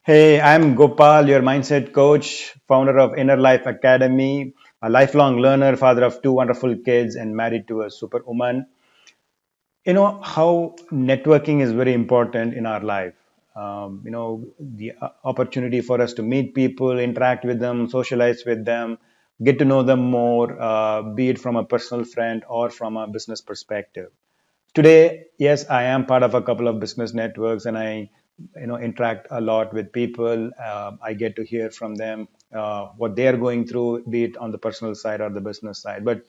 Hey, I'm Gopal, your mindset coach, founder of Inner Life Academy, a lifelong learner, father of two wonderful kids, and married to a superwoman. You know how networking is very important in our life. The opportunity for us to meet people, interact with them, socialize with them, get to know them more, be it from a personal friend or from a business perspective. Today, yes, I am part of a couple of business networks, and I interact a lot with people. I get to hear from them what they are going through, be it on the personal side or the business side. But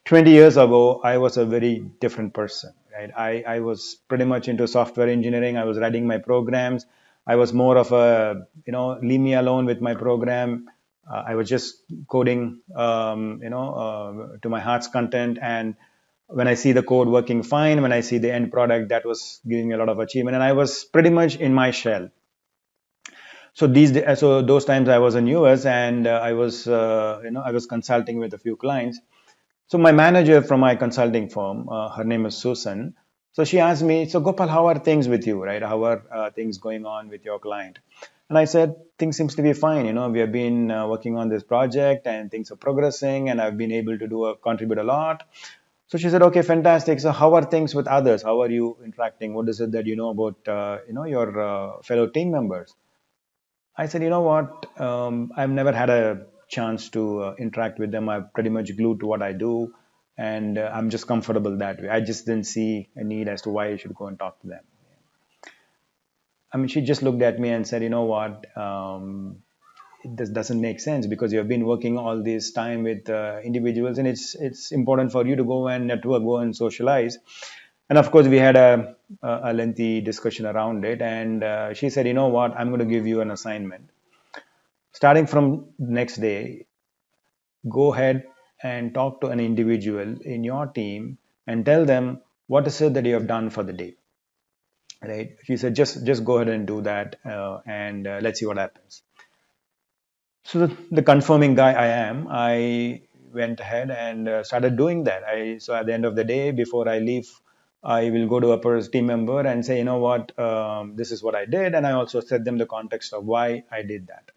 20 years ago, I was a very different person, right? I was pretty much into software engineering. I was writing my programs. I was more of leave me alone with my program. I was just coding, to my heart's content. And when I see the code working fine, when I see the end product, that was giving me a lot of achievement. And I was pretty much in my shell. So those times I was in US and I was consulting with a few clients. So my manager from my consulting firm, her name is Susan. So she asked me, "So Gopal, how are things with you, right? How are things going on with your client?" And I said, "Things seems to be fine. We have been working on this project, and things are progressing, and I've been able to contribute a lot." So she said, "Okay, fantastic. So how are things with others? How are you interacting? What is it that you know about your fellow team members?" I said, "You know what? I've never had a chance to interact with them. I'm pretty much glued to what I do, and I'm just comfortable that way. I just didn't see a need as to why I should go and talk to them." I mean, she just looked at me and said, "You know what? This doesn't make sense because you have been working all this time with individuals, and it's important for you to go and network, go and socialize." And of course, we had a lengthy discussion around it, and she said, "You know what? I'm going to give you an assignment. Starting from next day, go ahead and talk to an individual in your team and tell them what is it that you have done for the day." Right? She said, "Just go ahead and do that, and let's see what happens." So the confirming guy I am, I went ahead and started doing that. So at the end of the day, before I leave, I will go to a team member and say, "You know what, this is what I did," and I also set them the context of why I did that.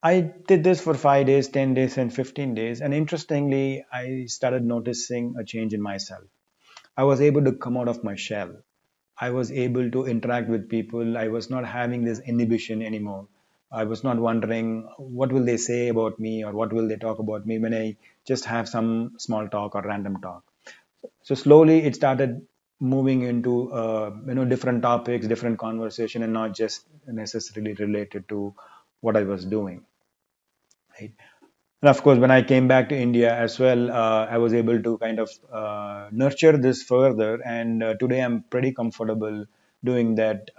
I did this for 5 days, 10 days, and 15 days. And interestingly, I started noticing a change in myself. I was able to come out of my shell. I was able to interact with people. I was not having this inhibition anymore. I was not wondering what will they say about me or what will they talk about me when I just have some small talk or random talk. So slowly it started moving into different topics, different conversation, and not just necessarily related to what I was doing. Right. And of course, when I came back to India as well, I was able to kind of nurture this further. And today, I'm pretty comfortable doing that,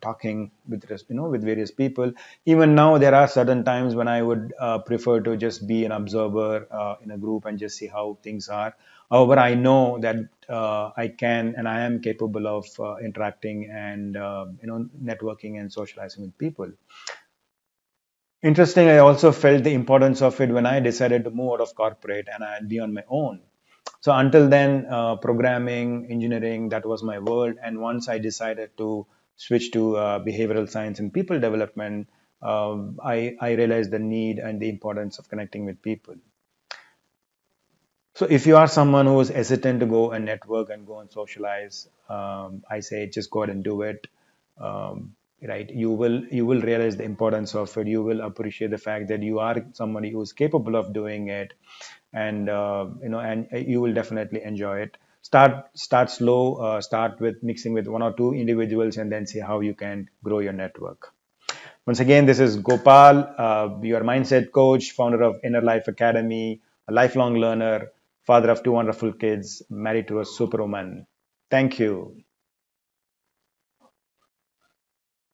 talking with with various people. Even now, there are certain times when I would prefer to just be an observer in a group and just see how things are. However, I know that I can and I am capable of interacting and networking and socializing with people. Interesting, I also felt the importance of it when I decided to move out of corporate and I'd be on my own. So until then, programming, engineering, that was my world. And once I decided to switch to behavioral science and people development, I realized the need and the importance of connecting with people. So if you are someone who is hesitant to go and network and go and socialize, I say just go ahead and do it. Right, you will realize the importance of it. You will appreciate the fact that you are somebody who is capable of doing it, and and you will definitely enjoy it. Start slow. Start with mixing with one or two individuals, and then see how you can grow your network. Once again, this is Gopal, your mindset coach, founder of Inner Life Academy, a lifelong learner, father of two wonderful kids, married to a superwoman. Thank you.